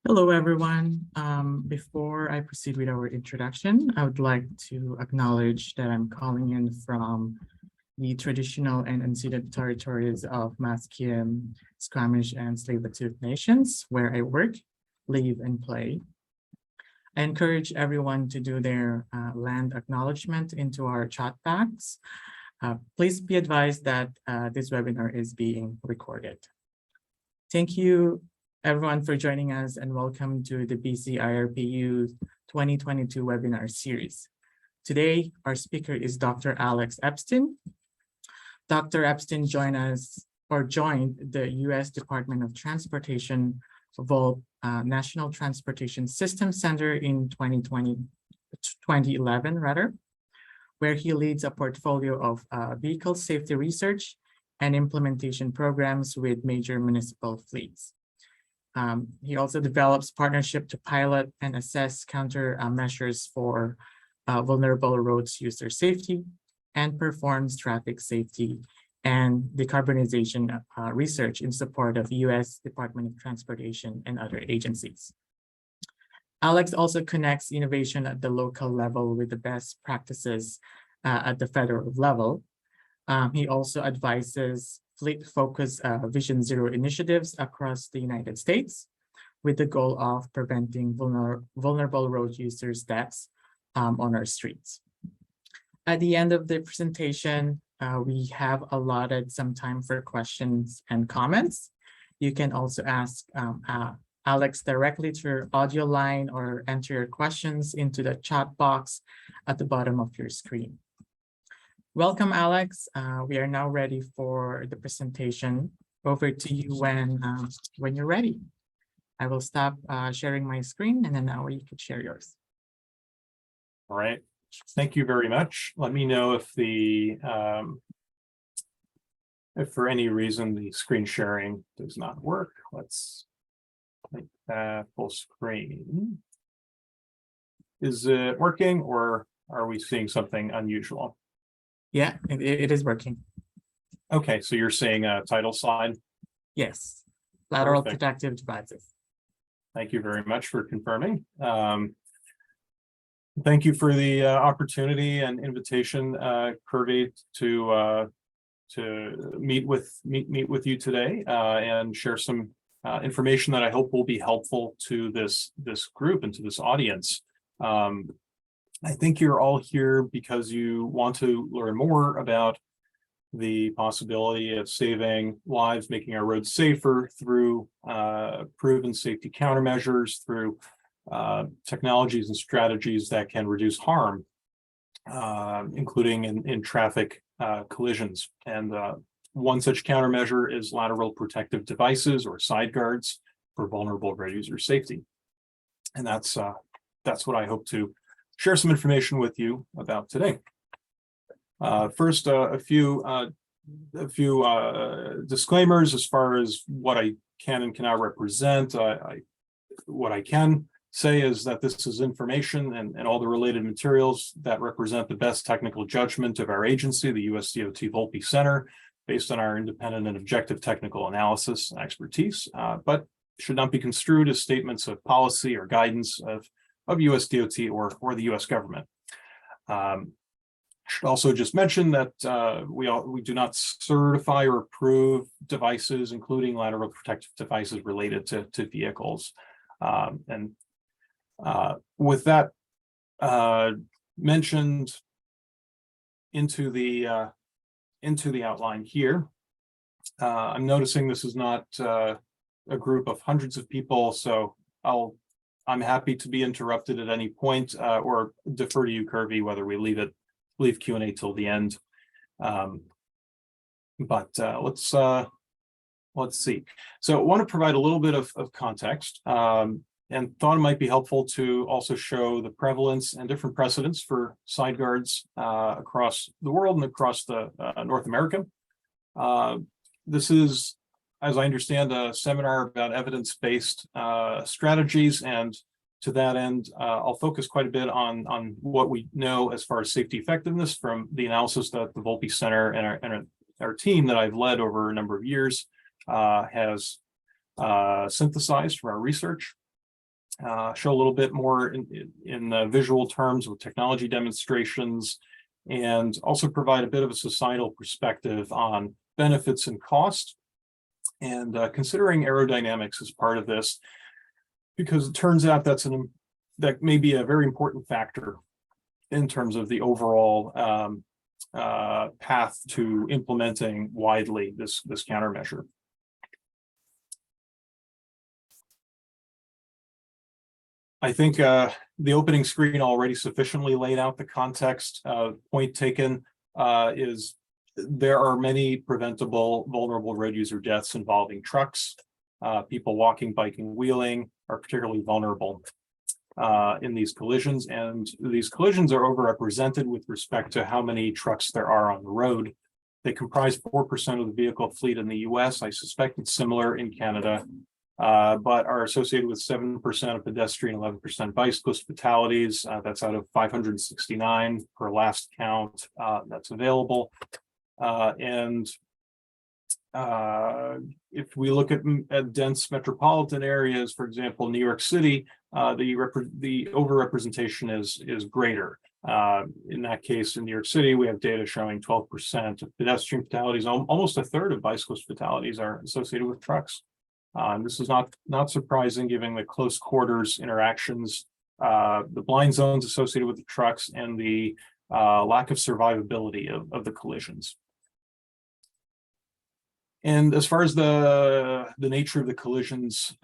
Hello, everyone. Before I proceed with our introduction, I would like to acknowledge that I'm calling in from the traditional and unceded territories of Musqueam, Squamish, and Tsleil-Waututh nations, where I work, live, and play. I encourage everyone to do their land acknowledgement into our chat box. Please be advised that this webinar is being recorded. Thank you, everyone, for joining us, and welcome to the BC IRPU 2022 webinar series. Today, our speaker is Dr. Alex Epstein. Dr. Epstein joined the U.S. Department of Transportation Volpe National Transportation System Center in 2011, where he leads a portfolio of vehicle safety research and implementation programs with major municipal fleets. He also develops partnership to pilot and assess countermeasures for vulnerable roads user safety and performs traffic safety and decarbonization research in support of U.S. Department of Transportation and other agencies. Alex also connects innovation at the local level with the best practices at the federal level. He also advises fleet-focused Vision Zero initiatives across the United States with the goal of preventing vulnerable road users' deaths on our streets. At the end of the presentation, we have allotted some time for questions and comments. You can also ask Alex directly through your audio line or enter your questions into the chat box at the bottom of your screen. Welcome, Alex. We are now ready for the presentation. Over to you when you're ready. I will stop sharing my screen, and then now you can share yours. All right. Thank you very much. Let me know if if for any reason the screen sharing does not work. Let's make that full screen. Is it working, or are we seeing something unusual? Yeah, it is working. Okay, so you're saying a title slide? Yes, lateral Perfect. protective devices. Thank you very much for confirming. Thank you for the opportunity and invitation, Kirby, to meet with you today and share some information that I hope will be helpful to this group and to this audience. I think you're all here because you want to learn more about the possibility of saving lives, making our roads safer through proven safety countermeasures, through technologies and strategies that can reduce harm, including in traffic collisions. And one such countermeasure is lateral protective devices, or side guards, for vulnerable road user safety. And that's what I hope to share some information with you about today. First, a few disclaimers as far as what I can and cannot represent. What I can say is that this is information and all the related materials that represent the best technical judgment of our agency, the US DOT Volpe Center, based on our independent and objective technical analysis and expertise, but should not be construed as statements of policy or guidance of US DOT or the US government. Should also just mention that we do not certify or approve devices, including lateral protective devices related to vehicles. And with that mentioned, into the outline here, I'm noticing this is not a group of hundreds of people, so I'm happy to be interrupted at any point or defer to you, Kirby, whether we leave Q&A till the end. But let's see. So I want to provide a little bit of context, and thought it might be helpful to also show the prevalence and different precedents for side guards across the world and across North America. This is, as I understand, a seminar about evidence-based strategies, and to that end, I'll focus quite a bit on what we know as far as safety effectiveness from the analysis that the Volpe Center and our team that I've led over a number of years has synthesized from our research. show a little bit more in visual terms with technology demonstrations, and also provide a bit of a societal perspective on benefits and cost, and considering aerodynamics as part of this, because it turns out that may be a very important factor in terms of the overall path to implementing widely this countermeasure. I think the opening screen already sufficiently laid out the context. Point taken is there are many preventable vulnerable road user deaths involving trucks. People walking, biking, wheeling are particularly vulnerable in these collisions, and these collisions are overrepresented with respect to how many trucks there are on the road. They comprise 4% of the vehicle fleet in the US. I suspect it's similar in Canada. But are associated with 7% of pedestrian, 11% bicyclist fatalities. That's out of 569 per last count that's available. If we look at dense metropolitan areas, for example, New York City, the overrepresentation is greater. In that case, in New York City, we have data showing 12% of pedestrian fatalities. Almost a third of bicyclist fatalities are associated with trucks. This is not surprising given the close quarters interactions, the blind zones associated with the trucks, and the lack of survivability of the collisions. And as far as the nature of the collisions,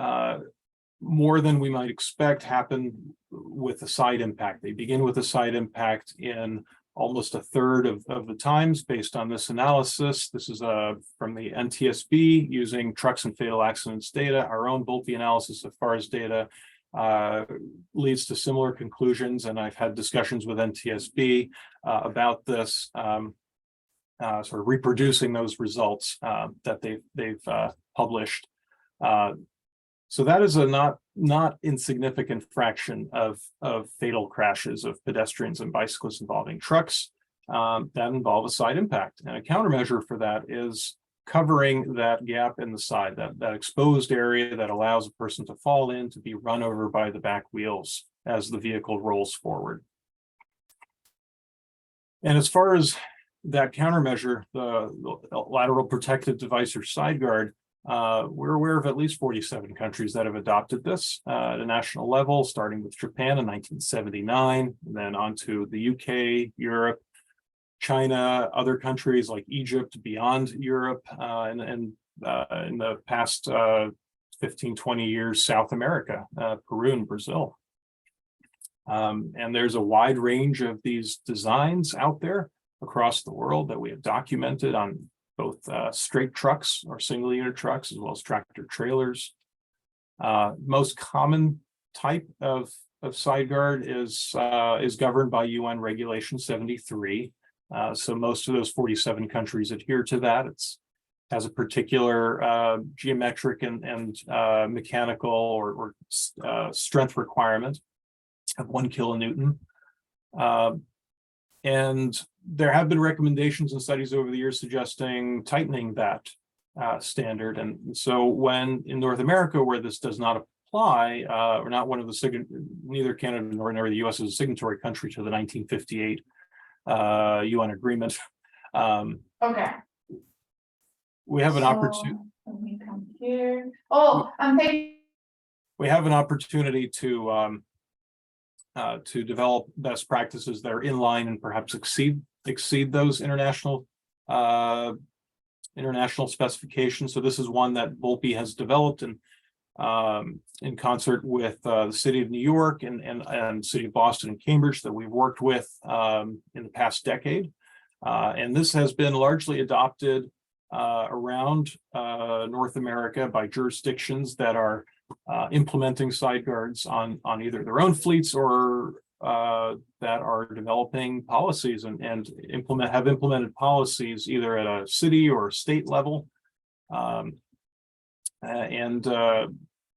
more than we might expect happen with a side impact. They begin with a side impact in almost a third of the times based on this analysis. This is from the NTSB using trucks and fatal accidents data. Our own Volpe analysis of FARS data leads to similar conclusions, and I've had discussions with NTSB about this, sort of reproducing those results that they've published. So that is a not insignificant fraction of fatal crashes of pedestrians and bicyclists involving trucks that involve a side impact. And a countermeasure for that is covering that gap in the side, that exposed area that allows a person to fall in, to be run over by the back wheels as the vehicle rolls forward. And as far as that countermeasure, the lateral protective device or side guard, we're aware of at least 47 countries that have adopted this at a national level, starting with Japan in 1979, and then on to the UK, Europe, China, other countries like Egypt, beyond Europe, and in the past 15, 20 years, South America, Peru and Brazil. And there's a wide range of these designs out there across the world that we have documented on both straight trucks or single unit trucks, as well as tractor trailers. Most common type of side guard is governed by UN Regulation 73. So most of those 47 countries adhere to that. It's has a particular geometric and mechanical or strength requirement of 1 kilonewton. And there have been recommendations and studies over the years suggesting tightening that standard. And so when in North America, where this does not apply, we're not one of the neither Canada nor the US is a signatory country to the 1958 UN agreement. Okay. We have an opportunity. Let me come here. Oh, I'm thinking. We have an opportunity to develop best practices that are in line and perhaps exceed those international specifications. So this is one that Volpe has developed and in concert with the city of New York and city of Boston and Cambridge that we've worked with in the past decade. And this has been largely adopted around North America by jurisdictions that are implementing side guards on either their own fleets or that are developing policies and have implemented policies either at a city or state level.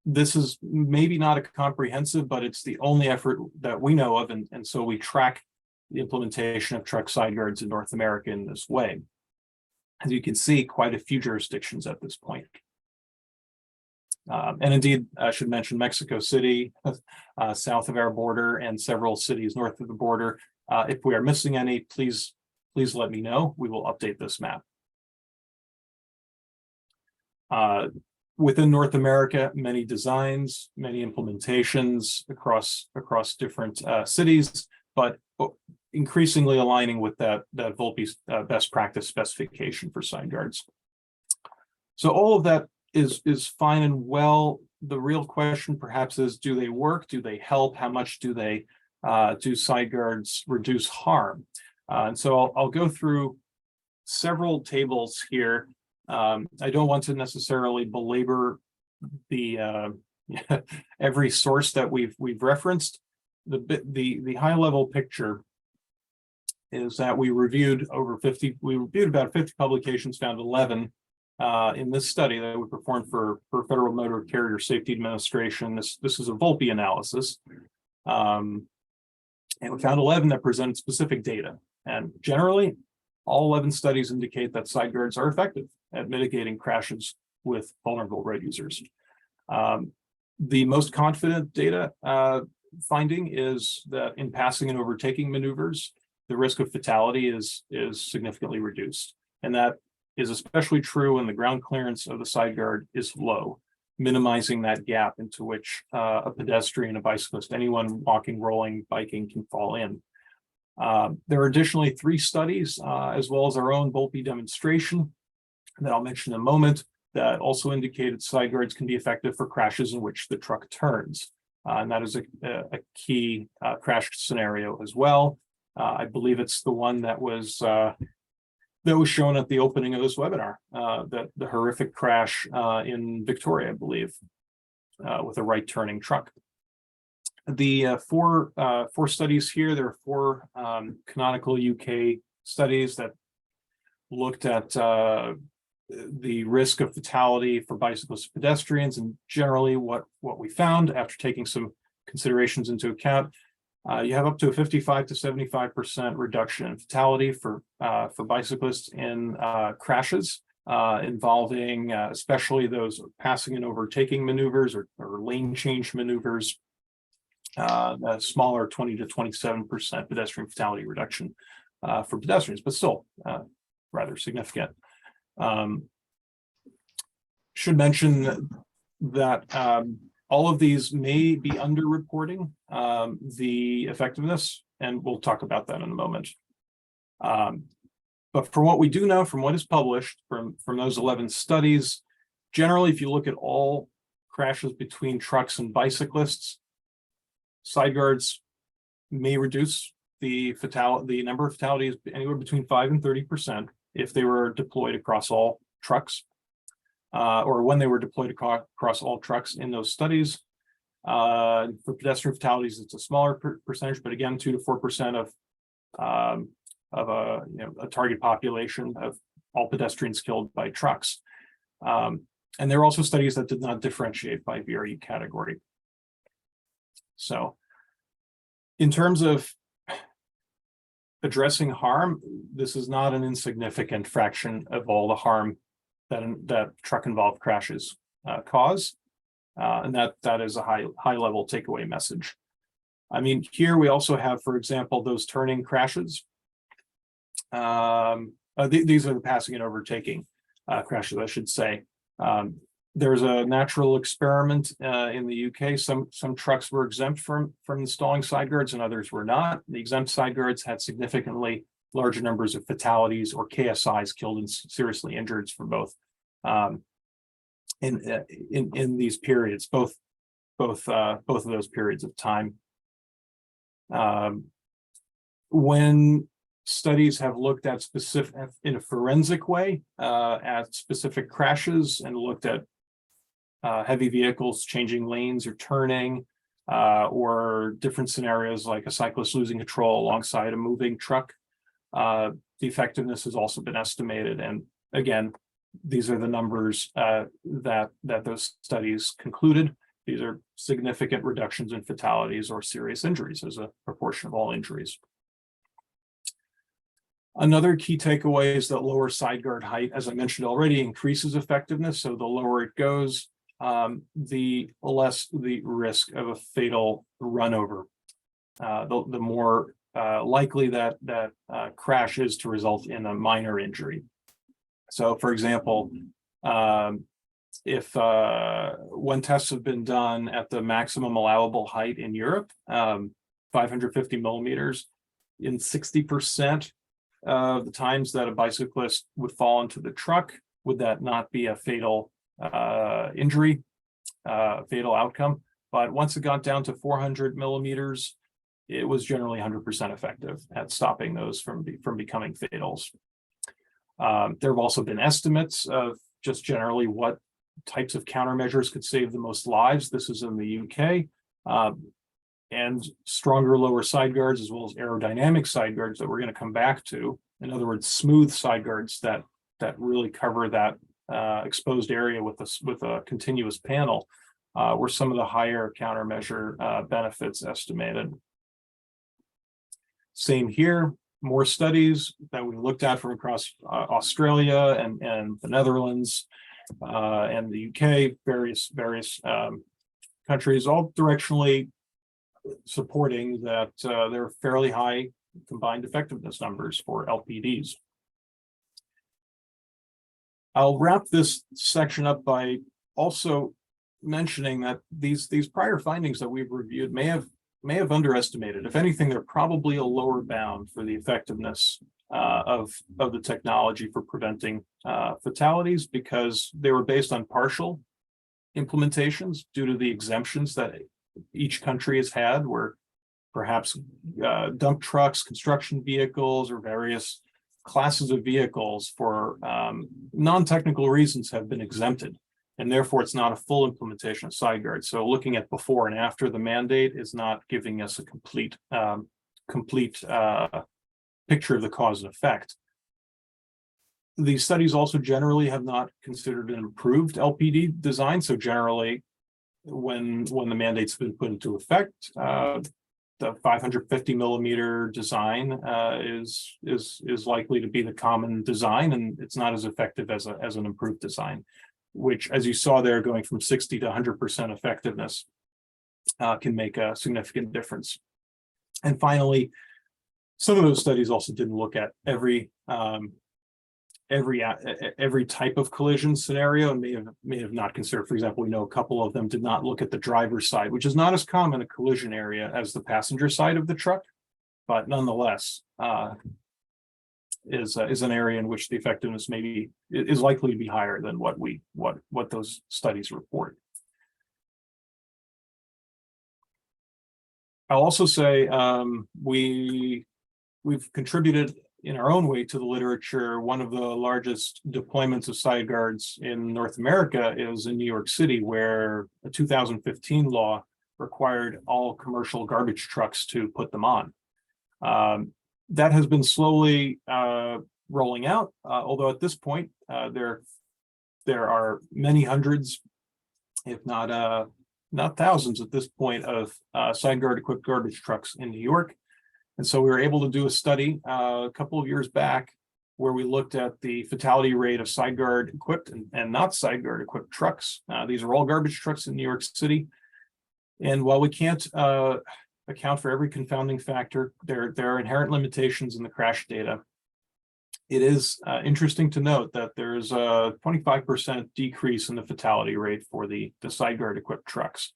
This is maybe not a comprehensive, but it's the only effort that we know of. And so we track the implementation of truck side guards in North America in this way. As you can see, quite a few jurisdictions at this point. And indeed, I should mention Mexico City, south of our border, and several cities north of the border. If we are missing any, please let me know. We will update this map. Within North America, many designs, many implementations across different cities, but increasingly aligning with that Volpe best practice specification for side guards. So all of that is fine and well. The real question perhaps is, do they work? Do they help? How much do they do side guards reduce harm? And so I'll go through several tables here. I don't want to necessarily belabor the every source that we've referenced. The high level picture is that we reviewed about 50 publications, found 11 in this study that we performed for Federal Motor Carrier Safety Administration. This is a Volpe analysis. And we found 11 that presented specific data. And generally, all 11 studies indicate that side guards are effective at mitigating crashes with vulnerable road users. The most confident data finding is that in passing and overtaking maneuvers, the risk of fatality is significantly reduced. And that is especially true when the ground clearance of the side guard is low, minimizing that gap into which a pedestrian, a bicyclist, anyone walking, rolling, biking can fall in. There are additionally 3 studies, as well as our own Volpe demonstration that I'll mention in a moment, that also indicated side guards can be effective for crashes in which the truck turns. And that is a key crash scenario as well. I believe it's the one that was shown at the opening of this webinar, that the horrific crash in Victoria, I believe, with a right turning truck. The four studies here, there are 4 canonical UK studies that looked at the risk of fatality for bicyclists and pedestrians, and generally what we found after taking some considerations into account, you have up to a 55 to 75% reduction in fatality for bicyclists in crashes involving especially those passing and overtaking maneuvers or lane change maneuvers. A smaller 20 to 27% pedestrian fatality reduction for pedestrians, but still rather significant. Should mention that all of these may be underreporting the effectiveness, and we'll talk about that in a moment. But from what we do know, from what is published from those 11 studies, generally, if you look at all crashes between trucks and bicyclists, side guards may reduce the number of fatalities anywhere between 5 and 30% if they were deployed across all trucks, or when they were deployed across all trucks in those studies. For pedestrian fatalities, it's a smaller percentage, but again, 2 to 4% of a target population of all pedestrians killed by trucks. And there are also studies that did not differentiate by VRU category. So in terms of addressing harm, this is not an insignificant fraction of all the harm that truck-involved crashes cause. And that is a high-level takeaway message. I mean, here we also have, for example, those turning crashes. These are the passing and overtaking crashes, I should say. There's a natural experiment in the UK. Some trucks were exempt from installing side guards and others were not. The exempt side guards had significantly larger numbers of fatalities or KSIs, killed and seriously injured, for both in these periods, both of those periods of time. When studies have looked at specific, in a forensic way, at specific crashes and looked at heavy vehicles changing lanes or turning, or different scenarios like a cyclist losing control alongside a moving truck, the effectiveness has also been estimated. And again, these are the numbers that those studies concluded. These are significant reductions in fatalities or serious injuries as a proportion of all injuries. Another key takeaway is that lower side guard height, as I mentioned already, increases effectiveness. So the lower it goes, the less the risk of a fatal run over. The more likely that crash is to result in a minor injury. So, for example, if when tests have been done at the maximum allowable height in Europe, 550 millimeters, in 60% of the times that a bicyclist would fall into the truck, would that not be a fatal injury, fatal outcome? But once it got down to 400 millimeters, it was generally 100% effective at stopping those from becoming fatals. There have also been estimates of just generally what types of countermeasures could save the most lives. This is in the UK. And stronger lower side guards, as well as aerodynamic side guards that we're going to come back to. In other words, smooth side guards that really cover that exposed area with a continuous panel, were some of the higher countermeasure benefits estimated. Same here, more studies that we looked at from across Australia and the Netherlands and the UK, various countries, all directionally supporting that there are fairly high combined effectiveness numbers for LPDs. I'll wrap this section up by also mentioning that these prior findings that we've reviewed may have underestimated. If anything, they're probably a lower bound for the effectiveness of the technology for preventing fatalities, because they were based on partial implementations due to the exemptions that each country has had, where perhaps dump trucks, construction vehicles, or various classes of vehicles for non-technical reasons have been exempted. And therefore, it's not a full implementation of side guards. So looking at before and after the mandate is not giving us a complete picture of the cause and effect. These studies also generally have not considered an improved LPD design. So generally, when the mandate's been put into effect, the 550 millimeter design is likely to be the common design, and it's not as effective as an improved design, which, as you saw there, going from 60 to 100% effectiveness can make a significant difference. And finally, some of those studies also didn't look at every type of collision scenario, and may have not considered. For example, we know a couple of them did not look at the driver's side, which is not as common a collision area as the passenger side of the truck, but nonetheless is an area in which the effectiveness is likely to be higher than what those studies report. I'll also say we've contributed in our own way to the literature. One of the largest deployments of side guards in North America is in New York City, where a 2015 law required all commercial garbage trucks to put them on. That has been slowly rolling out, although at this point there are many hundreds, if not thousands at this point, of side guard equipped garbage trucks in New York. And so we were able to do a study a couple of years back where we looked at the fatality rate of side guard equipped and not side guard equipped trucks. These are all garbage trucks in New York City. And while we can't account for every confounding factor, there are inherent limitations in the crash data. It is interesting to note that there's a 25% decrease in the fatality rate for the side guard equipped trucks.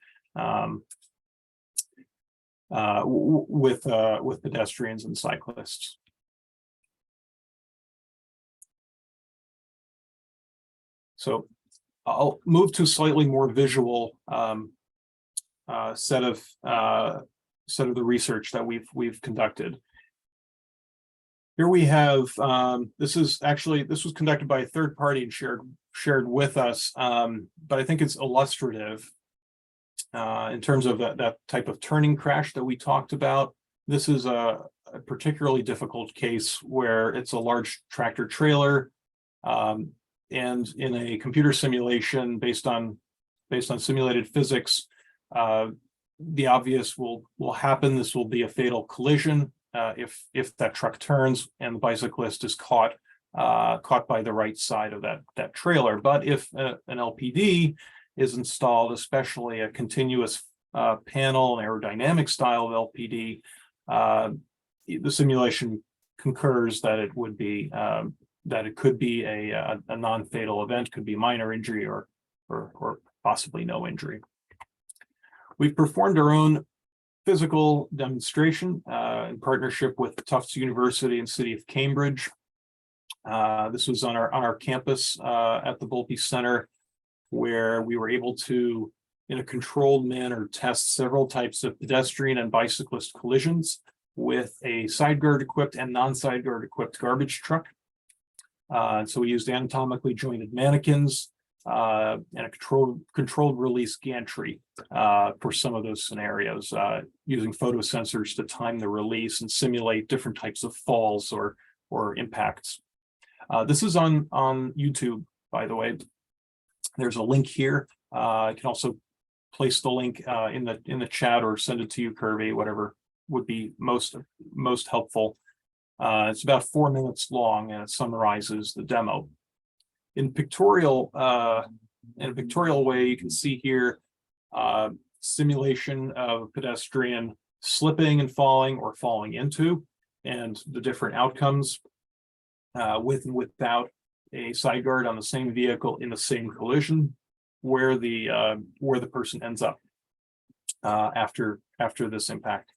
With pedestrians and cyclists. So I'll move to a slightly more visual set of the research that we've conducted. Here we have this was conducted by a third party and shared with us, but I think it's illustrative. In terms of that type of turning crash that we talked about. This is a particularly difficult case where it's a large tractor trailer, and in a computer simulation based on simulated physics, the obvious will happen. This will be a fatal collision if that truck turns and the bicyclist is caught by the right side of that trailer. But if an LPD is installed, especially a continuous panel and aerodynamic style of LPD, the simulation concurs that it would be that it could be a non-fatal event, could be minor injury or possibly no injury. We've performed our own physical demonstration in partnership with Tufts University and City of Cambridge. This was on our campus at the Volpe Center, where we were able to, in a controlled manner, test several types of pedestrian and bicyclist collisions with a side gird equipped and non-side gird equipped garbage truck. So we used anatomically jointed mannequins and a controlled release gantry for some of those scenarios, using photosensors to time the release and simulate different types of falls or impacts. This is on YouTube, by the way. There's a link here. I can also place the link in the chat or send it to you, Kirby, whatever would be most helpful. It's about 4 minutes long and it summarizes the demo. In a pictorial way, you can see here simulation of a pedestrian slipping and falling or falling into, and the different outcomes with and without a side guard on the same vehicle in the same collision, where the person ends up after this impact.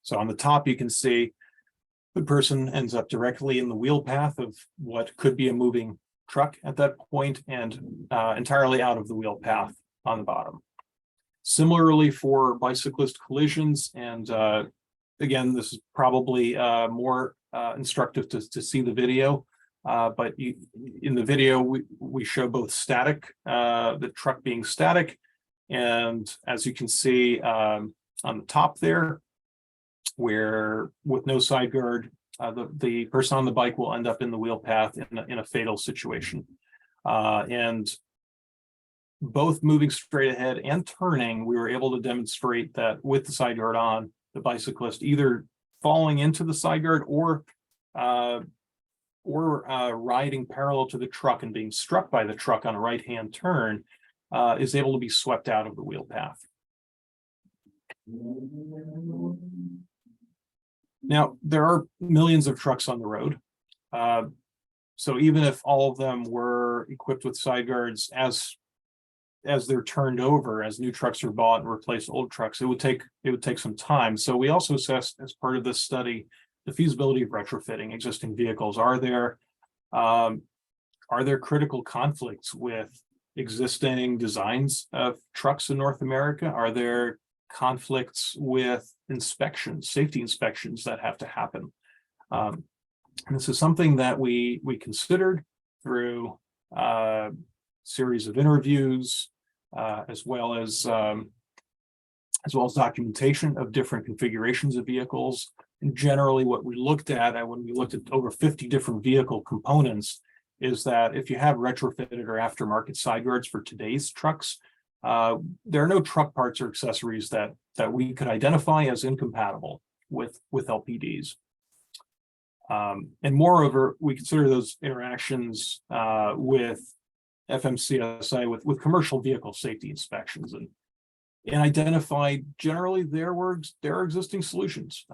So on the top, you can see the person ends up directly in the wheel path of what could be a moving truck at that point, and entirely out of the wheel path on the bottom. Similarly for bicyclist collisions, and again, this is probably more instructive to see the video, but in the video we show both static, the truck being static, and as you can see on the top there, where with no side guard, the person on the bike will end up in the wheel path in a fatal situation. And both moving straight ahead and turning, we were able to demonstrate that with the side guard on, the bicyclist either falling into the side guard or riding parallel to the truck and being struck by the truck on a right-hand turn is able to be swept out of the wheel path. Now, there are millions of trucks on the road. So even if all of them were equipped with side guards as they're turned over, as new trucks are bought and replace old trucks, it would take some time. So we also assessed, as part of this study, the feasibility of retrofitting existing vehicles. Are there critical conflicts with existing designs of trucks in North America? Are there conflicts with inspections, safety inspections that have to happen? And this is something that we considered through a series of interviews, as well as documentation of different configurations of vehicles. And generally what we looked at when we looked at over 50 different vehicle components is that if you have retrofitted or aftermarket side guards for today's trucks, there are no truck parts or accessories that we could identify as incompatible with LPDs. And moreover, we consider those interactions with FMCSA, with commercial vehicle safety inspections, and identified generally there are existing solutions.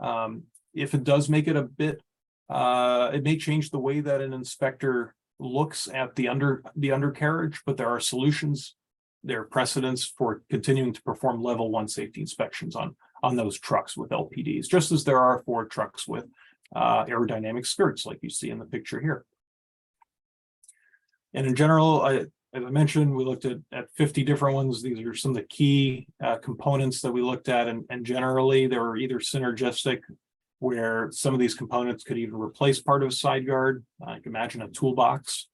If it does make it a bit, it may change the way that an inspector looks at the undercarriage, but there are solutions. There are precedents for continuing to perform level 1 safety inspections on those trucks with LPDs, just as there are for trucks with aerodynamic skirts, like you see in the picture here. And in general, as I mentioned, we looked at 50 different ones. These are some of the key components that we looked at, and generally they were either synergistic, where some of these components could even replace part of a side guard. You can imagine a toolbox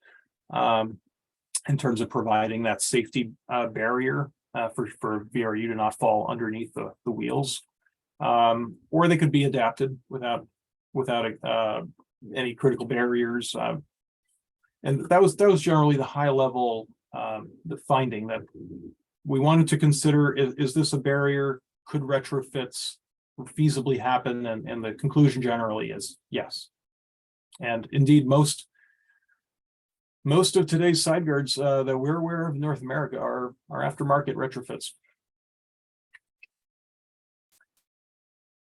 in terms of providing that safety barrier for VRU to not fall underneath the wheels, or they could be adapted without any critical barriers. And that was generally the high level the finding that we wanted to consider. Is this a barrier? Could retrofits feasibly happen? And the conclusion generally is yes. And indeed, most most of today's side guards that we're aware of in North America are aftermarket retrofits.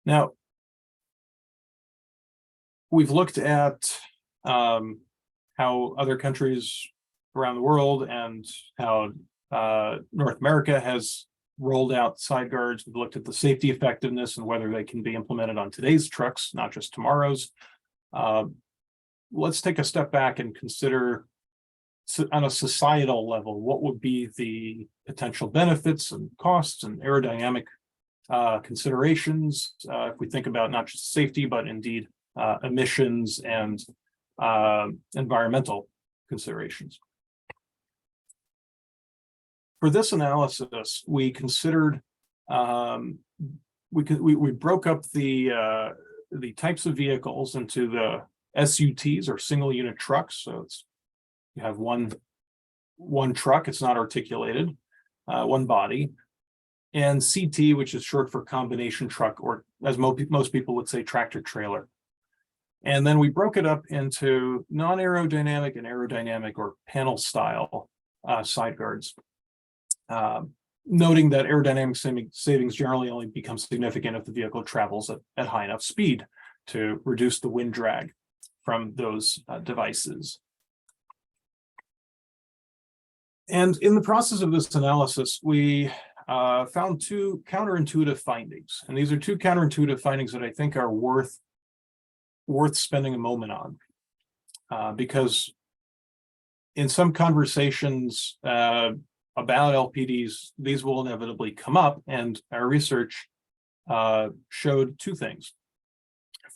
Now, we've looked at how other countries around the world and how North America has rolled out side guards. We've looked at the safety effectiveness and whether they can be implemented on today's trucks, not just tomorrow's. Let's take a step back and consider on a societal level, what would be the potential benefits and costs and aerodynamic considerations if we think about not just safety, but indeed emissions and environmental considerations. For this analysis, we considered we broke up the types of vehicles into the SUTs, or single unit trucks. So it's you have one truck, it's not articulated, one body, and CT, which is short for combination truck, or as most people would say, tractor trailer. And then we broke it up into non-aerodynamic and aerodynamic, or panel style side guards, noting that aerodynamic savings generally only become significant if the vehicle travels at high enough speed to reduce the wind drag from those devices. And in the process of this analysis, we found two counterintuitive findings. And these are two counterintuitive findings that I think are worth spending a moment on, because in some conversations about LPDs, these will inevitably come up, and our research showed two things.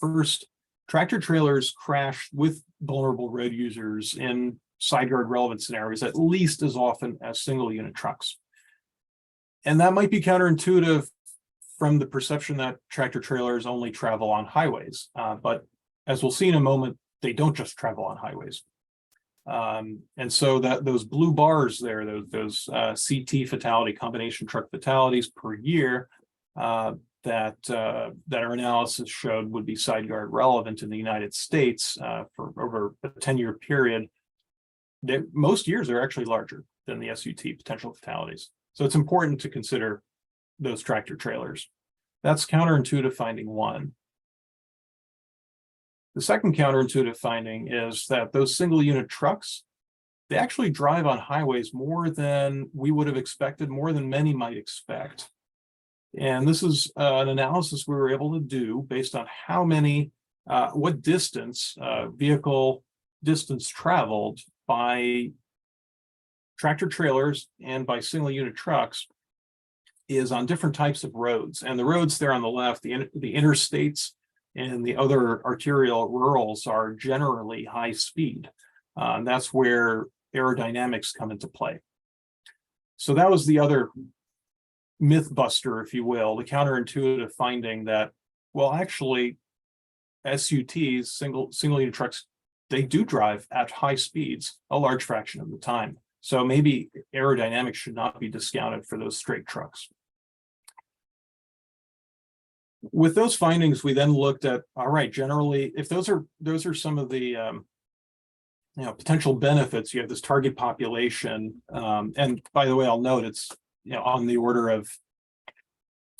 First, tractor trailers crash with vulnerable road users in side guard relevant scenarios at least as often as single unit trucks. And that might be counterintuitive from the perception that tractor trailers only travel on highways, but as we'll see in a moment, they don't just travel on highways. And so that those blue bars there, those CT fatality, combination truck fatalities per year, that our analysis showed would be side guard relevant in the United States for over a 10-year period. Most years are actually larger than the SUT potential fatalities. So it's important to consider those tractor trailers. That's counterintuitive finding one. The second counterintuitive finding is that those single unit trucks, they actually drive on highways more than we would have expected, more than many might expect. And this is an analysis we were able to do based on how many, what distance, vehicle distance traveled by tractor trailers and by single unit trucks is on different types of roads. And the roads there on the left, the interstates and the other arterial rurals, are generally high speed. That's where aerodynamics come into play. So that was the other myth buster, if you will, the counterintuitive finding that, well, actually, SUTs, single unit trucks, they do drive at high speeds a large fraction of the time. So maybe aerodynamics should not be discounted for those straight trucks. With those findings, we then looked at, all right, generally, if those are some of the potential benefits, you have this target population, and by the way, I'll note it's on the order of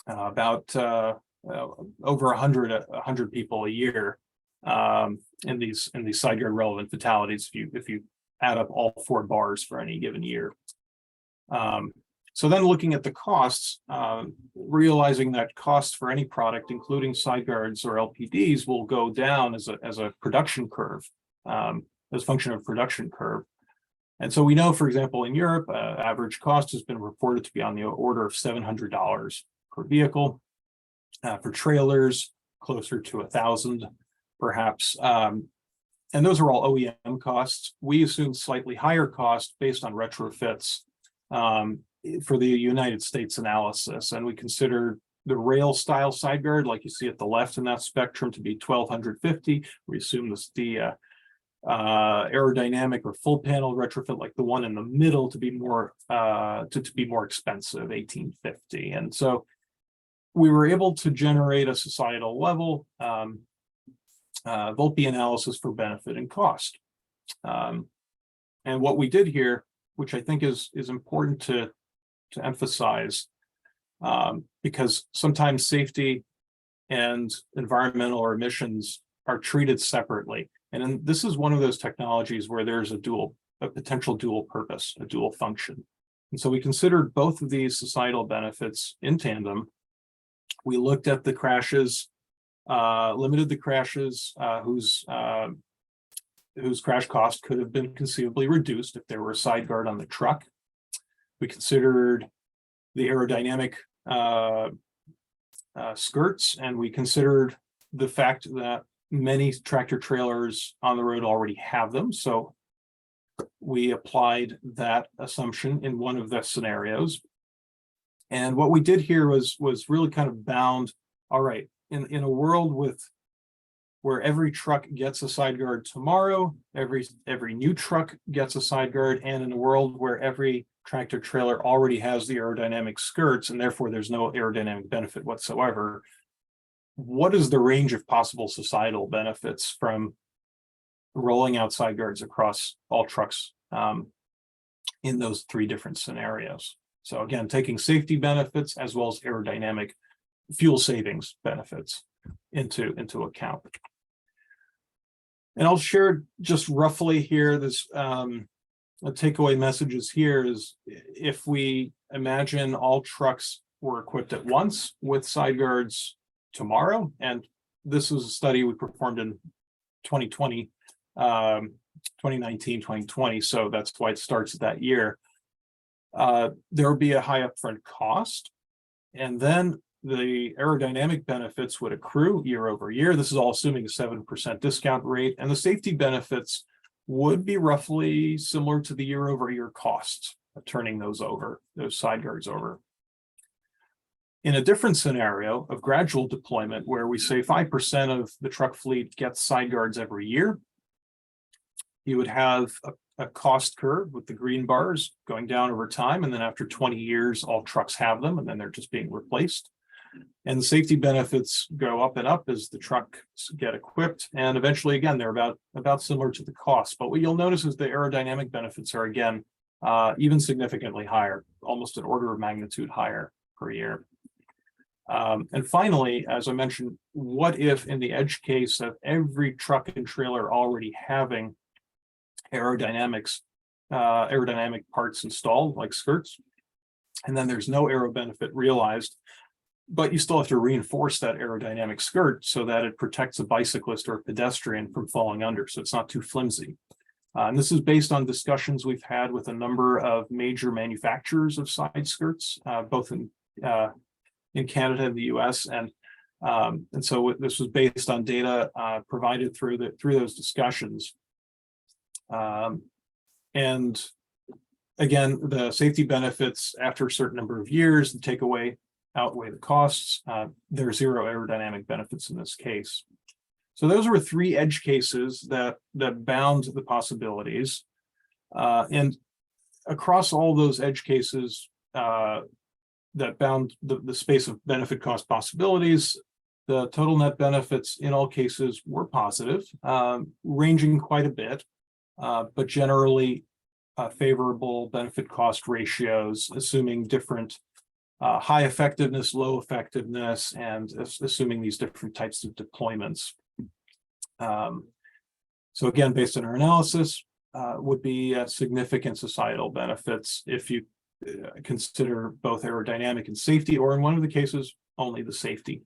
about over 100 people a year in these side yard relevant fatalities if you add up all 4 bars for any given year. So then looking at the costs, realizing that costs for any product, including side guards or LPDs, will go down as a production curve, as a function of production curve. And so we know, for example, in Europe, average cost has been reported to be on the order of $700 per vehicle. For trailers, closer to $1,000, perhaps. And those are all OEM costs. We assume slightly higher cost based on retrofits for the United States analysis. And we consider the rail style side guard, like you see at the left in that spectrum, to be $1,250. We assume the aerodynamic or full panel retrofit, like the one in the middle, to be more expensive, $1,850. And so we were able to generate a societal level Volpe analysis for benefit and cost. And And what we did here, which I think is important to emphasize, because sometimes safety and environmental or emissions are treated separately. And then this is one of those technologies where there's a potential dual purpose, a dual function. And so we considered both of these societal benefits in tandem. We looked at the crashes, limited the crashes whose crash cost could have been conceivably reduced if there were a side guard on the truck. We considered the aerodynamic skirts, and we considered the fact that many tractor trailers on the road already have them. So we applied that assumption in one of the scenarios. And what we did here was really kind of bound, all right, in a world where every truck gets a side guard tomorrow, every new truck gets a side guard, and in a world where every tractor trailer already has the aerodynamic skirts and therefore there's no aerodynamic benefit whatsoever, what is the range of possible societal benefits from rolling out side guards across all trucks in those three different scenarios? So again, taking safety benefits as well as aerodynamic fuel savings benefits into account. And I'll share just roughly here this a takeaway messages here is, if we imagine all trucks were equipped at once with side guards tomorrow, and this is a study we performed in 2020, 2019, 2020, so that's why it starts that year. There would be a high upfront cost, and then the aerodynamic benefits would accrue year over year. This is all assuming a 7% discount rate, and the safety benefits would be roughly similar to the year over year costs of turning those side guards over. In a different scenario of gradual deployment, where we say 5% of the truck fleet gets side guards every year, you would have a cost curve with the green bars going down over time, and then after 20 years, all trucks have them, and then they're just being replaced. And the safety benefits go up and up as the trucks get equipped, and eventually, again, they're about similar to the cost. But what you'll notice is the aerodynamic benefits are, again, even significantly higher, almost an order of magnitude higher per year. And finally, as I mentioned, what if in the edge case of every truck and trailer already having aerodynamic parts installed, like skirts, and then there's no aero benefit realized, but you still have to reinforce that aerodynamic skirt so that it protects a bicyclist or a pedestrian from falling under, so it's not too flimsy. And this is based on discussions we've had with a number of major manufacturers of side skirts, both in Canada and the US, and so this was based on data provided through those discussions. And again, the safety benefits after a certain number of years, the takeaway outweigh the costs. There are zero aerodynamic benefits in this case. So those were three edge cases that bound the possibilities. And across all those edge cases that bound the space of benefit cost possibilities, the total net benefits in all cases were positive, ranging quite a bit, but generally favorable benefit cost ratios, assuming different high effectiveness, low effectiveness, and assuming these different types of deployments. So again, based on our analysis, would be significant societal benefits if you consider both aerodynamic and safety, or in one of the cases, only the safety.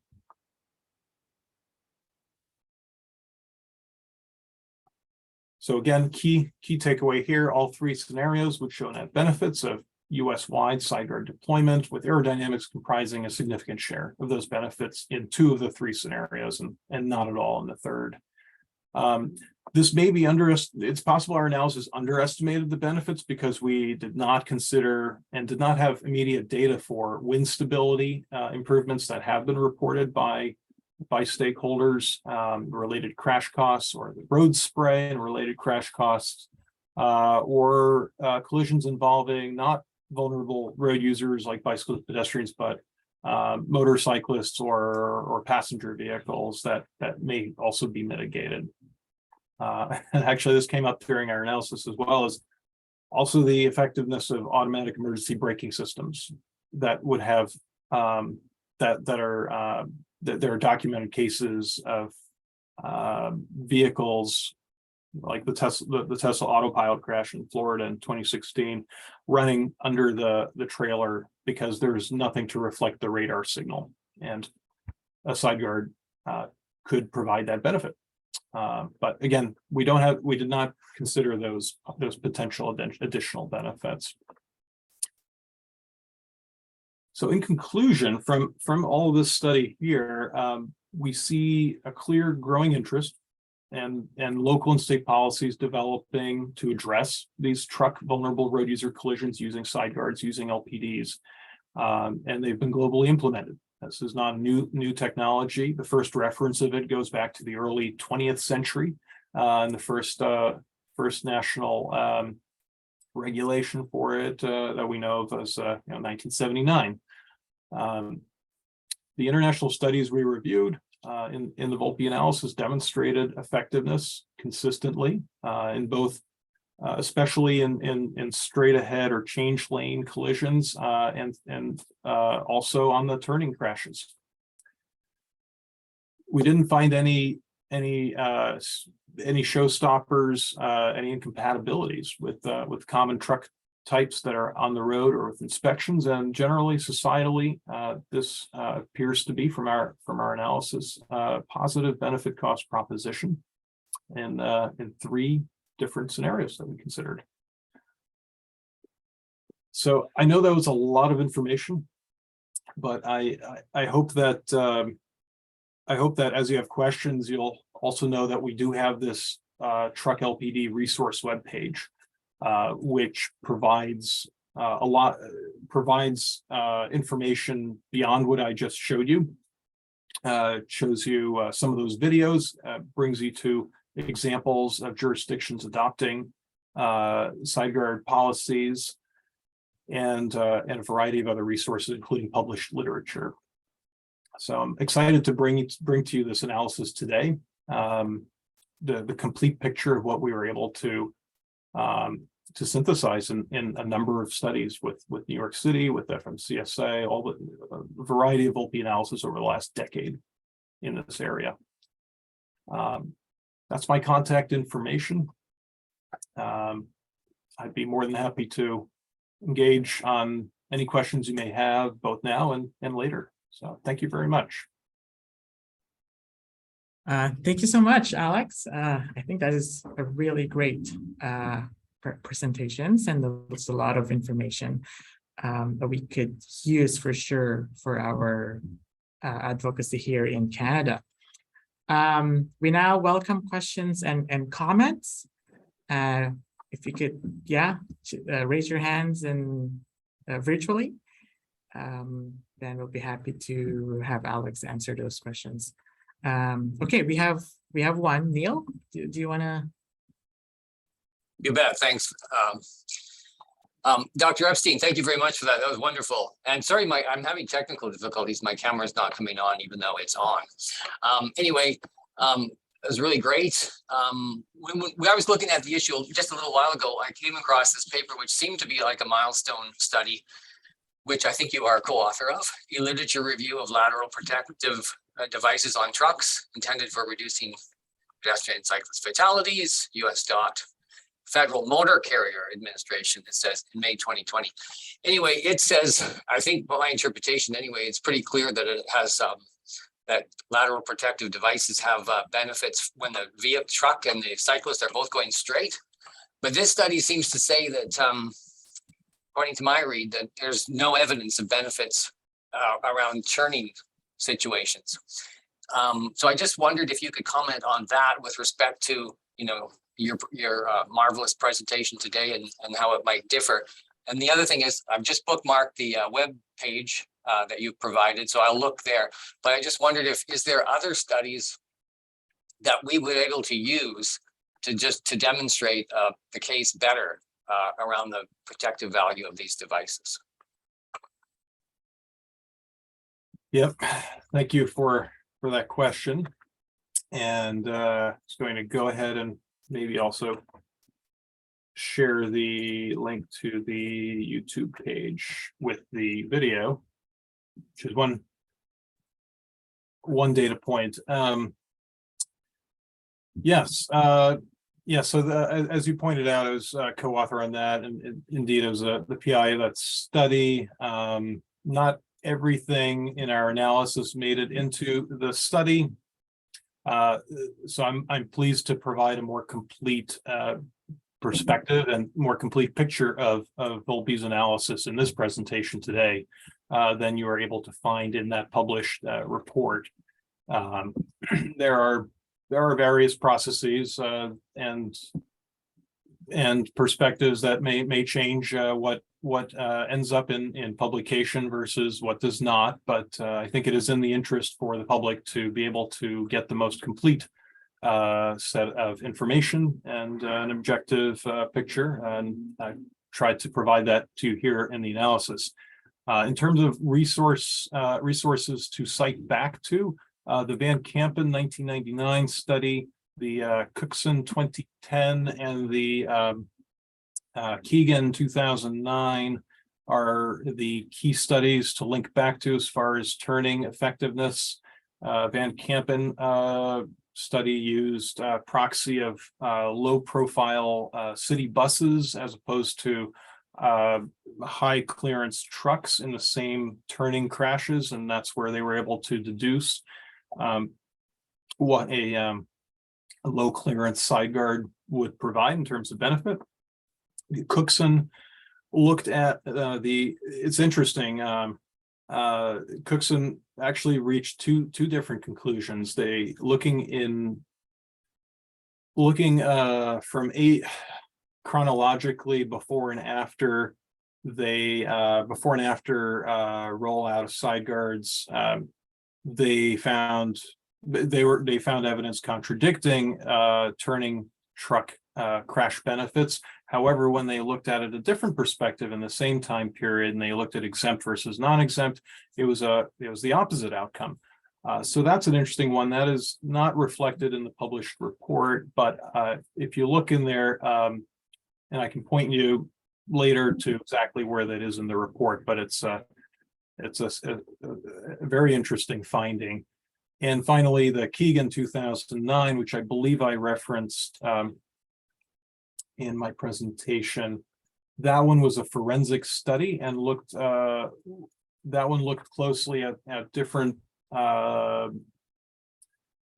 So again, key takeaway here, all three scenarios would show net benefits of US-wide side guard deployment, with aerodynamics comprising a significant share of those benefits in two of the three scenarios, and not at all in the third. This may be it's possible our analysis underestimated the benefits because we did not consider and did not have immediate data for wind stability improvements that have been reported by stakeholders, related crash costs, or the road spray and related crash costs, or collisions involving not vulnerable road users like bicycles and pedestrians, but motorcyclists or passenger vehicles that may also be mitigated. And actually, this came up during our analysis as well, as Also, the effectiveness of automatic emergency braking systems that would have that there are documented cases of vehicles like the Tesla autopilot crash in Florida in 2016 running under the trailer because there's nothing to reflect the radar signal, and a side guard could provide that benefit. But again, we did not consider those potential additional benefits. So in conclusion, from all of this study here, we see a clear growing interest and local and state policies developing to address these truck vulnerable road user collisions using side guards, using LPDs, and they've been globally implemented. This is not a new technology. The first reference of it goes back to the early 20th century, and the first national regulation for it that we know of as 1979. The international studies we reviewed in the Volpe analysis demonstrated effectiveness consistently in both, especially in straight ahead or change lane collisions, and also on the turning crashes. We didn't find any showstoppers, any incompatibilities with common truck types that are on the road or with inspections, and generally societally, this appears to be from our analysis positive benefit cost proposition in 3 different scenarios that we considered. So I know that was a lot of information, but I hope that as you have questions, you'll also know that we do have this truck LPD resource webpage, which provides information beyond what I just showed you. It shows you some of those videos, brings you to examples of jurisdictions adopting side guard policies, and a variety of other resources, including published literature. So I'm excited to bring to you this analysis today, the complete picture of what we were able to synthesize in a number of studies with New York City, with FMCSA, all the variety of Volpe analysis over the last decade in this area. That's my contact information. I'd be more than happy to engage on any questions you may have, both now and later. So thank you very much. Thank you so much, Alex. I think that is a really great presentations, and there's a lot of information that we could use for sure for our advocacy here in Canada. We now welcome questions and comments. If you could, raise your hands and virtually, then we'll be happy to have Alex answer those questions. Okay, we have one. Neil, do you want to? You bet. Thanks. Dr. Epstein, thank you very much for that. That was wonderful. And sorry, I'm having technical difficulties. My camera's not coming on, even though it's on. Anyway, it was really great. When I was looking at the issue just a little while ago, I came across this paper, which seemed to be like a milestone study, which I think you are a co-author of, a literature review of lateral protective devices on trucks intended for reducing pedestrian and cyclist fatalities, US DOT. Federal Motor Carrier Administration, it says in May 2020. Anyway, it says, I think by my interpretation anyway, it's pretty clear that it has that lateral protective devices have benefits when the truck and the cyclist are both going straight. But this study seems to say that, according to my read, that there's no evidence of benefits around turning situations. So I just wondered if you could comment on that with respect to, your marvelous presentation today and how it might differ. And the other thing is, I've just bookmarked the web page that you provided, so I'll look there. But I just wondered is there other studies that we would be able to use to demonstrate the case better around the protective value of these devices? Yep, thank you for that question. And it's going to go ahead and maybe also share the link to the YouTube page with the video, which is one data point. Yes, so as you pointed out, I was co-author on that, and indeed it was the PI of that study. Not everything in our analysis made it into the study. So I'm pleased to provide a more complete perspective and more complete picture of Volpe's analysis in this presentation today than you are able to find in that published report. There are various processes and perspectives that may change what ends up in publication versus what does not. But I think it is in the interest for the public to be able to get the most complete set of information and an objective picture, and I tried to provide that to you here in the analysis. In terms of resources to cite back to, the Van Kampen 1999 study, the Cookson 2010, and the Keegan 2009 are the key studies to link back to as far as turning effectiveness. Van Kampen study used proxy of low profile city buses as opposed to high clearance trucks in the same turning crashes, and that's where they were able to deduce what a low clearance side guard would provide in terms of benefit. Cookson looked at it's interesting. Cookson actually reached two different conclusions. They looking from chronologically before and after rollout of side guards. They found evidence contradicting turning truck crash benefits. However, when they looked at it a different perspective in the same time period, and they looked at exempt versus non-exempt, it was the opposite outcome. So that's an interesting one that is not reflected in the published report. But if you look in there, and I can point you later to exactly where that is in the report, but it's a very interesting finding. And finally, the Keegan 2009, which I believe I referenced in my presentation, that one was a forensic study and looked closely at different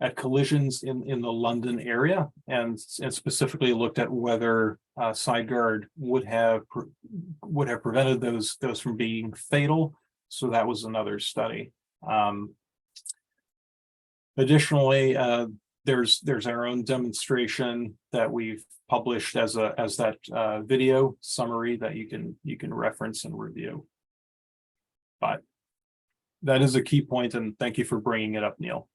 at collisions in the London area, and specifically looked at whether side guard would have prevented those from being fatal. So that was another study. Additionally, there's our own demonstration that we've published as that video summary that you can reference and review. But that is a key point, and thank you for bringing it up, Neil.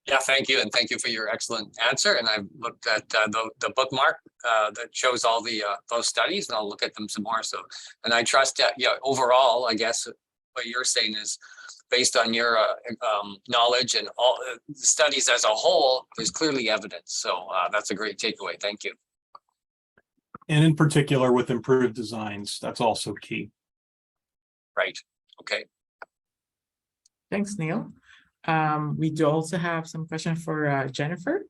Yeah, thank you, and thank you for your excellent answer. And I've looked at the bookmark that shows all the those studies, and I'll look at them some more. So, and I trust that, yeah, overall, I guess what you're saying is, based on your knowledge and all the studies as a whole, there's clearly evidence. So that's a great takeaway. Thank you. And in particular, with improved designs, that's also key. Right. Okay. Thanks, Neil. We do also have some questions for Jennifer.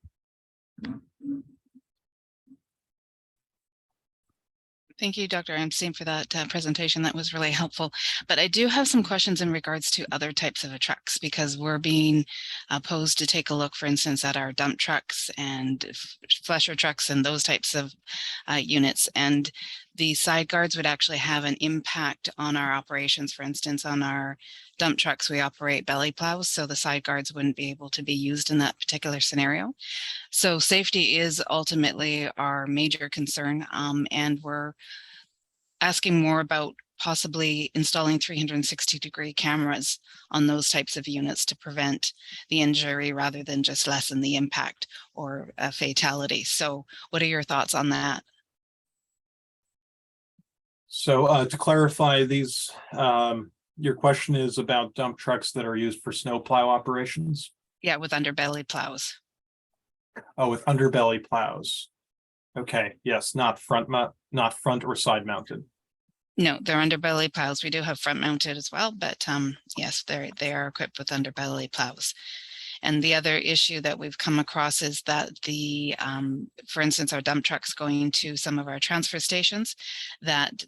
Thank you, Dr. Epstein, for that presentation. That was really helpful. But I do have some questions in regards to other types of trucks, because we're being posed to take a look, for instance, at our dump trucks and flesher trucks and those types of units. And the side guards would actually have an impact on our operations. For instance, on our dump trucks, we operate belly plows, so the side guards wouldn't be able to be used in that particular scenario. So safety is ultimately our major concern, and we're asking more about possibly installing 360-degree cameras on those types of units to prevent the injury rather than just lessen the impact or a fatality. So what are your thoughts on that? So to clarify, these your question is about dump trucks that are used for snowplow operations? Yeah, with underbelly plows. Oh, with underbelly plows. Okay, yes, not front or side mounted. No, they're underbelly plows. We do have front mounted as well, but yes, they are equipped with underbelly plows. And the other issue that we've come across is that for instance, our dump trucks going to some of our transfer stations, that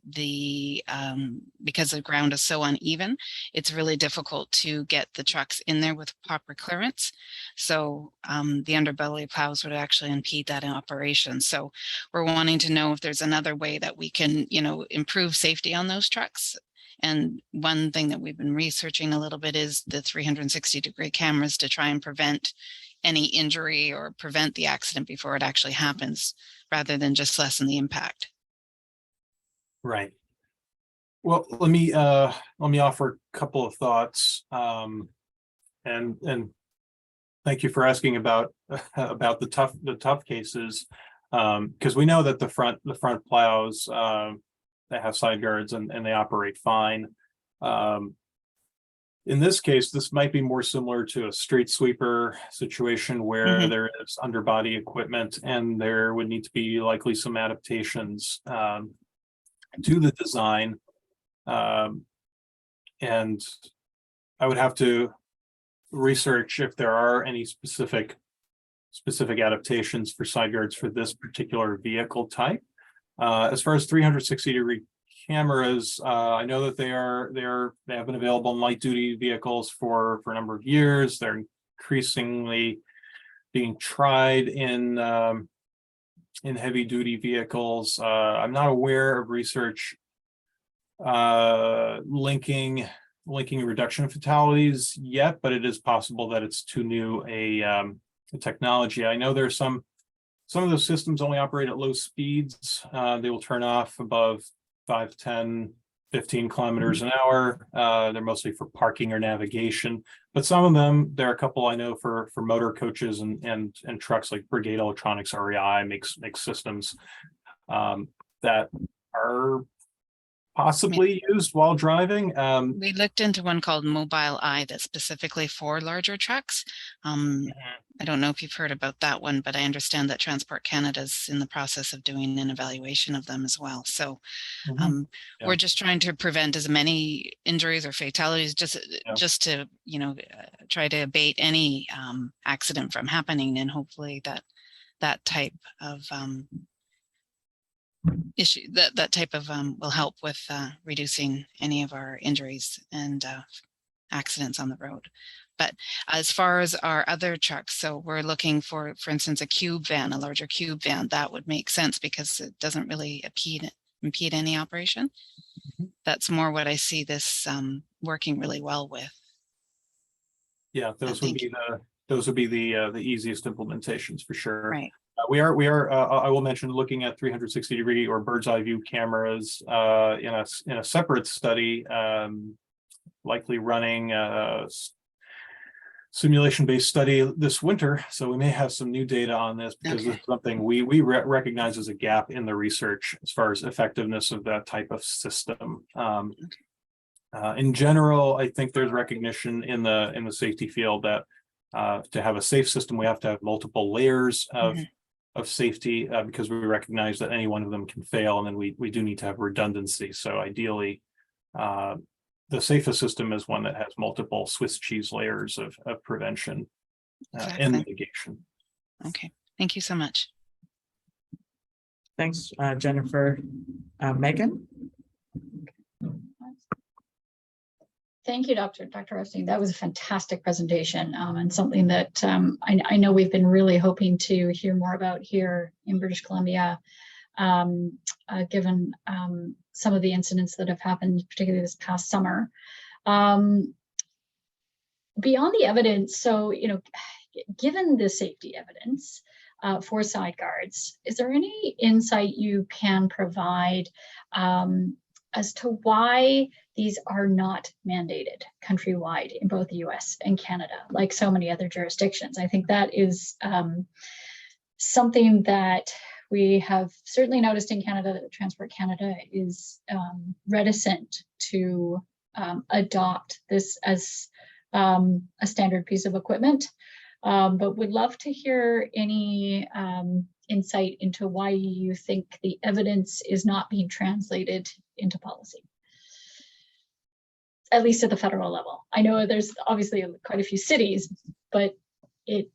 because the ground is so uneven, it's really difficult to get the trucks in there with proper clearance. So the underbelly plows would actually impede that in operation. So we're wanting to know if there's another way that we can, improve safety on those trucks. And one thing that we've been researching a little bit is the 360-degree cameras to try and prevent any injury or prevent the accident before it actually happens, rather than just lessen the impact. Right. Well, let me offer a couple of thoughts. And thank you for asking about the tough cases, because we know that the front plows, they have side guards and they operate fine. In this case, this might be more similar to a street sweeper situation where there is underbody equipment and there would need to be likely some adaptations to the design. And I would have to research if there are any specific adaptations for side guards for this particular vehicle type. As far as 360-degree cameras, I know that they have been available in light duty vehicles for a number of years. They're increasingly being tried in heavy duty vehicles. I'm not aware of research linking reduction of fatalities yet, but it is possible that it's too new a technology. I know there's some of those systems only operate at low speeds. They will turn off above 5, 10, 15 kilometers an hour. They're mostly for parking or navigation, but some of them, there are a couple I know for motor coaches and trucks, like Brigade Electronics REI makes systems that are possibly used while driving. We looked into one called Mobile Eye that's specifically for larger trucks. I don't know if you've heard about that one, but I understand that Transport Canada's in the process of doing an evaluation of them as well. So we're just trying to prevent as many injuries or fatalities, just to, try to abate any accident from happening, and hopefully that type of issue that type of will help with reducing any of our injuries and accidents on the road. But as far as our other trucks, so we're looking for instance, a cube van, a larger cube van. That would make sense because it doesn't really impede any operation. That's more what I see this working really well with. Yeah, those would be the easiest implementations for sure. Right. We are I will mention looking at 360-degree or bird's eye view cameras in a separate study, likely running a simulation-based study this winter. So we may have some new data on this, because this is something we recognize as a gap in the research as far as effectiveness of that type of system. In general, I think there's recognition in the safety field that to have a safe system, we have to have multiple layers of safety, because we recognize that any one of them can fail, and then we do need to have redundancy. So ideally, the safest system is one that has multiple Swiss cheese layers of prevention and mitigation. Okay, thank you so much. Thanks, Jennifer. Megan? Thank you, Dr. Epstein. That was a fantastic presentation, and something that I know we've been really hoping to hear more about here in British Columbia, given some of the incidents that have happened, particularly this past summer. Beyond the evidence, so, given the safety evidence for side guards, is there any insight you can provide as to why these are not mandated countrywide in both the US and Canada, like so many other jurisdictions? I think that is something that we have certainly noticed in Canada, that Transport Canada is reticent to adopt this as a standard piece of equipment. But would love to hear any insight into why you think the evidence is not being translated into policy, at least at the federal level. I know there's obviously quite a few cities, but it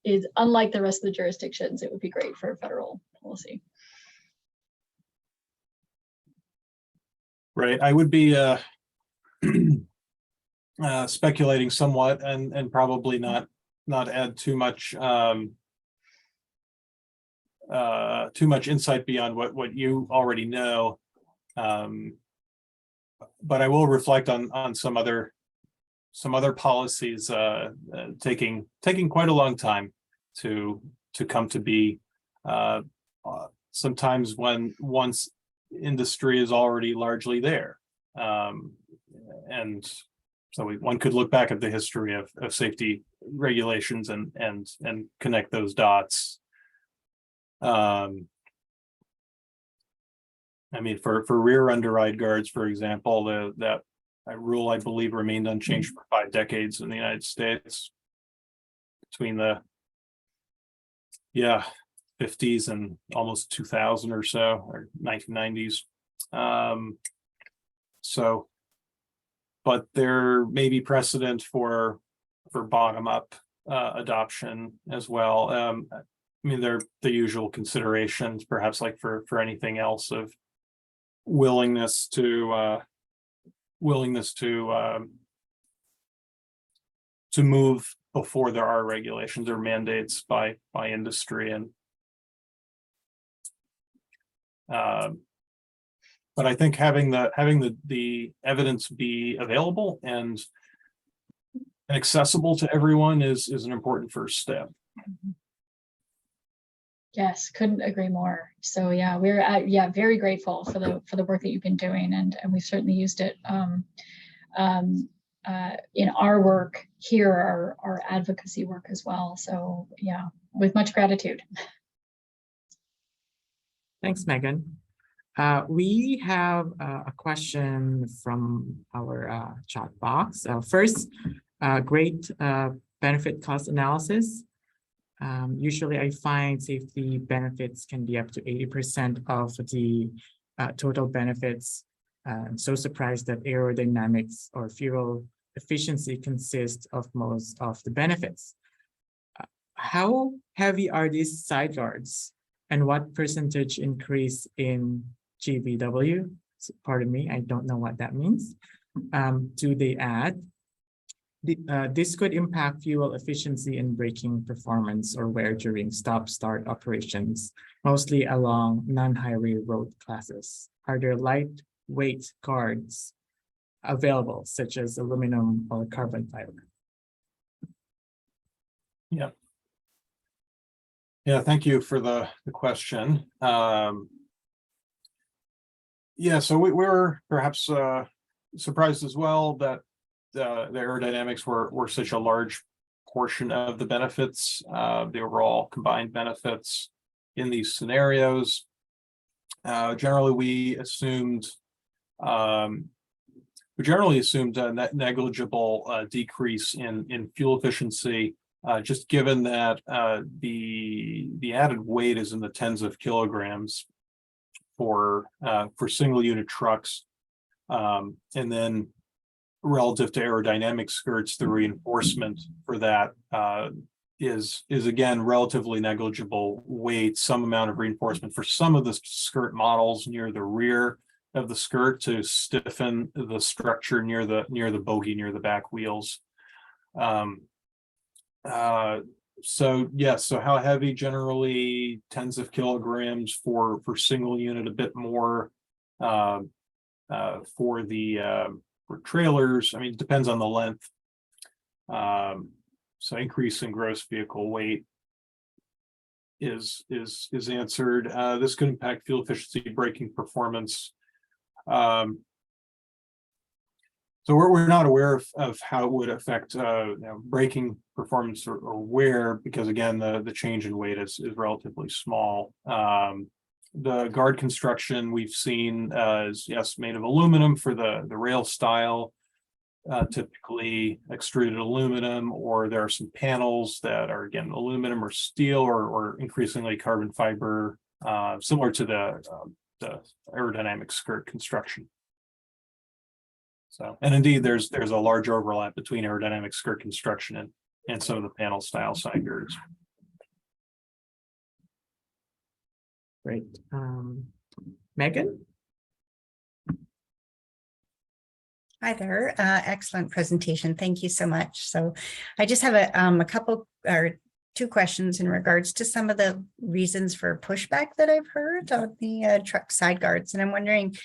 is unlike the rest of the jurisdictions. It would be great for federal policy. Right, I would be speculating somewhat and probably not add too much insight beyond what you already know. But I will reflect on some other policies taking quite a long time to come to be. Sometimes once industry is already largely there, and so one could look back at the history of safety regulations and connect those dots. I mean, for rear underride guards, for example, that rule, I believe, remained unchanged for 5 decades in the United States, between the 50s and almost 2000 or so, or 1990s. So, but there may be precedent for bottom-up adoption as well. I mean, they're the usual considerations, perhaps like for anything else, of willingness to move before there are regulations or mandates by industry. And but I think having the evidence be available and accessible to everyone is an important first step. Yes, couldn't agree more. So yeah, we're very grateful for the work that you've been doing, and we've certainly used it in our work here, our advocacy work as well. So yeah, with much gratitude. Thanks, Megan. We have a question from our chat box. First, great benefit cost analysis. Usually I find safety benefits can be up to 80% of the total benefits. I'm so surprised that aerodynamics or fuel efficiency consists of most of the benefits. How heavy are these side guards, and what percentage increase in GVW? Pardon me, I don't know what that means. Do they add? This could impact fuel efficiency and braking performance or wear during stop-start operations, mostly along non-highway road classes. Are there lightweight guards available, such as aluminum or carbon fiber? Yeah. Yeah, thank you for the question. Yeah, so we were perhaps surprised as well that the aerodynamics were such a large portion of the benefits, the overall combined benefits in these scenarios. Generally, we assumed a negligible decrease in fuel efficiency, just given that the added weight is in the tens of kilograms for single unit trucks, and then relative to aerodynamic skirts, the reinforcement for that is again relatively negligible weight, some amount of reinforcement for some of the skirt models near the rear of the skirt to stiffen the structure near the bogie, near the back wheels. So yes, so how heavy? Generally tens of kilograms for single unit, a bit more for trailers. I mean, it depends on the length. So increase in gross vehicle weight is answered. This could impact fuel efficiency, braking performance. So we're not aware of how it would affect braking performance or wear, because again, the change in weight is relatively small. The guard construction we've seen is, yes, made of aluminum for the rail style. typically extruded aluminum, or there are some panels that are, again, aluminum or steel, or increasingly carbon fiber, similar to the aerodynamic skirt construction. So, and indeed, there's a large overlap between aerodynamic skirt construction and some of the panel style side girds. Great. Megan? Hi there. Excellent presentation. Thank you so much. So I just have a couple or two questions in regards to some of the reasons for pushback that I've heard on the truck side guards. And I'm wondering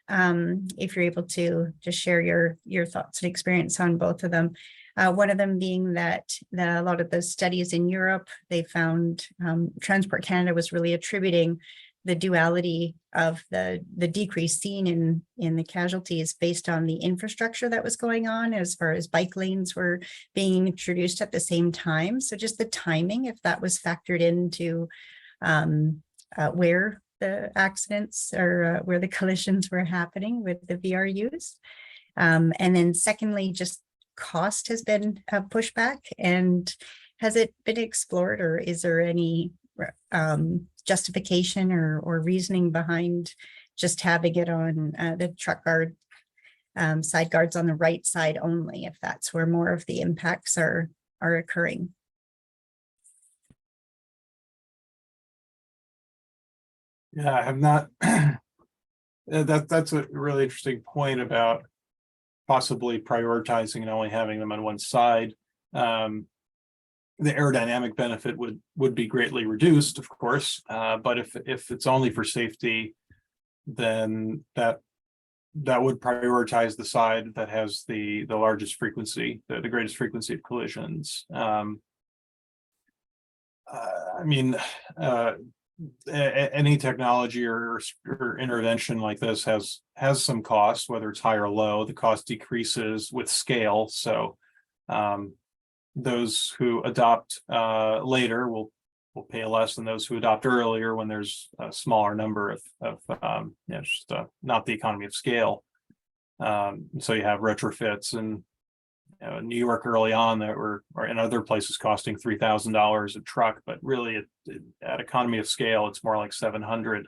if you're able to just share your thoughts and experience on both of them. One of them being that a lot of the studies in Europe, they found Transport Canada was really attributing the duality of the decrease seen in the casualties based on the infrastructure that was going on, as far as bike lanes were being introduced at the same time. So just the timing, if that was factored into where the accidents or where the collisions were happening with the VRUs. And then secondly, just cost has been a pushback, and has it been explored, or is there any justification or reasoning behind just having it on the truck guard side guards on the right side only, if that's where more of the impacts are occurring? Yeah, I have not. That's a really interesting point about possibly prioritizing and only having them on one side. The aerodynamic benefit would be greatly reduced, of course, but if it's only for safety, then that would prioritize the side that has the largest frequency, the greatest frequency of collisions. I mean, any technology or intervention like this has some cost, whether it's high or low. The cost decreases with scale. So those who adopt later will pay less than those who adopt earlier, when there's a smaller number of just not the economy of scale. So you have retrofits, and New York early on that were, or in other places, costing $3,000 a truck, but really at economy of scale, it's more like 700.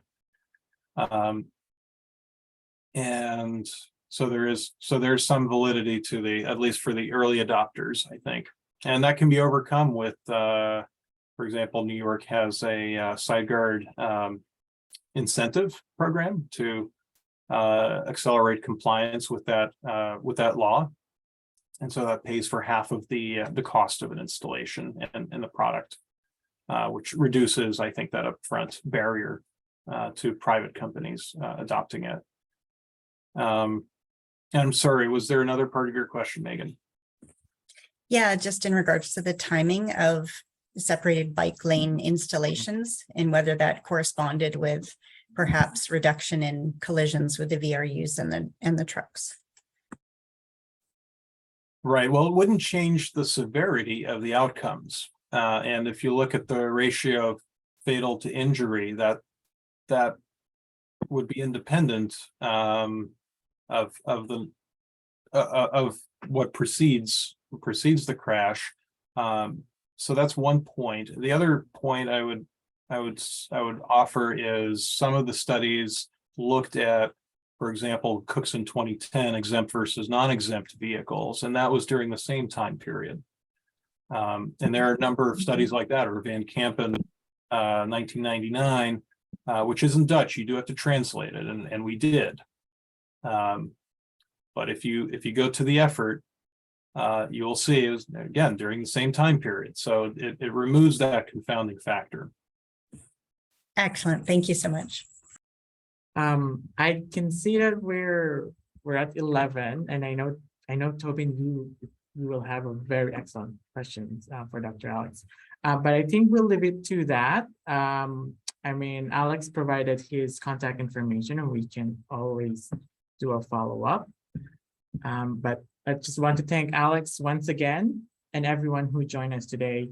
And so there's some validity to at least for the early adopters, I think. And that can be overcome with, for example, New York has a side guard incentive program to accelerate compliance with that law. And so that pays for half of the cost of an installation and the product, which reduces, I think, that upfront barrier to private companies adopting it. And I'm sorry, was there another part of your question, Megan? Yeah, just in regards to the timing of separated bike lane installations and whether that corresponded with perhaps reduction in collisions with the VRUs and the trucks. Right. Well, it wouldn't change the severity of the outcomes. And if you look at the ratio of fatal to injury, that would be independent of what precedes the crash. So that's one point. The other point I would offer is some of the studies looked at, for example, Cookson 2010 exempt versus non-exempt vehicles, and that was during the same time period. And there are a number of studies like that, or Van Kampen 1999, which isn't Dutch. You do have to translate it, and we did. But if you go to the effort, you will see it was, again, during the same time period. So it removes that confounding factor. Excellent. Thank you so much. I can see that we're at 11, and I know Tobin, you will have a very excellent questions for Dr. Alex. But I think we'll leave it to that. I mean, Alex provided his contact information, and we can always do a follow-up. But I just want to thank Alex once again, and everyone who joined us today.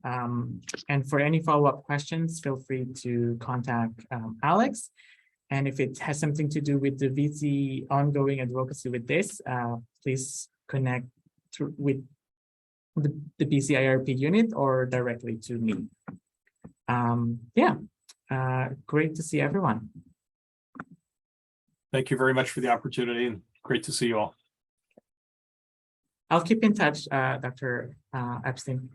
And for any follow-up questions, feel free to contact Alex. And if it has something to do with the VC ongoing advocacy with this, please connect through with the BCIRP unit or directly to me. Yeah, great to see everyone. Thank you very much for the opportunity and great to see you all. I'll keep in touch, Dr. Epstein.